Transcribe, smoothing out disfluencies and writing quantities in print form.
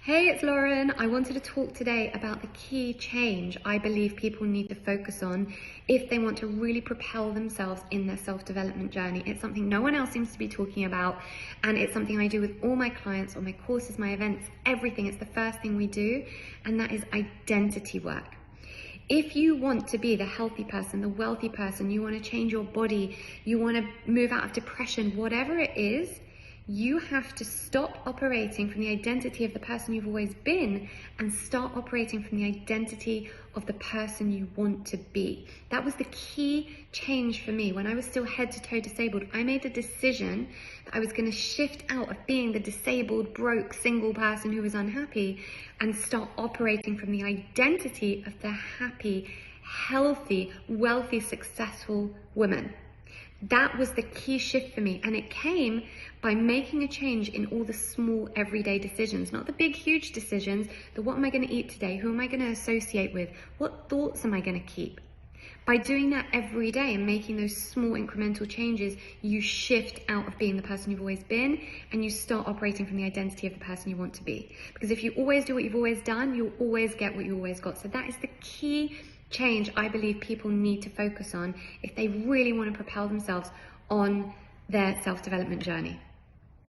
Hey, it's Lauren. I wanted to talk today about the key change I believe people need to focus on if they want to really propel themselves in their self-development journey. It's something no one else seems to be talking about, and it's something I do with all my clients, all my courses, my events, everything. It's the first thing we do, and that is identity work. If you want to be the healthy person, the wealthy person, you want to change your body, you want to move out of depression, whatever it is, you have to stop operating from the identity of the person you've always been and start operating from the identity of the person you want to be. That was the key change for me. When I was still head to toe disabled, I made the decision that I was going to shift out of being the disabled, broke, single person who was unhappy and start operating from the identity of the happy, healthy, wealthy, successful woman. That was the key shift for me, and it came by making a change in all the small everyday decisions, not the big huge decisions, the what am I going to eat today, who am I going to associate with, what thoughts am I going to keep. By doing that every day and making those small incremental changes, you shift out of being the person you've always been and you start operating from the identity of the person you want to be. Because if you always do what you've always done, you'll always get what you always got. So that is the key change I believe people need to focus on if they really want to propel themselves on their self-development journey.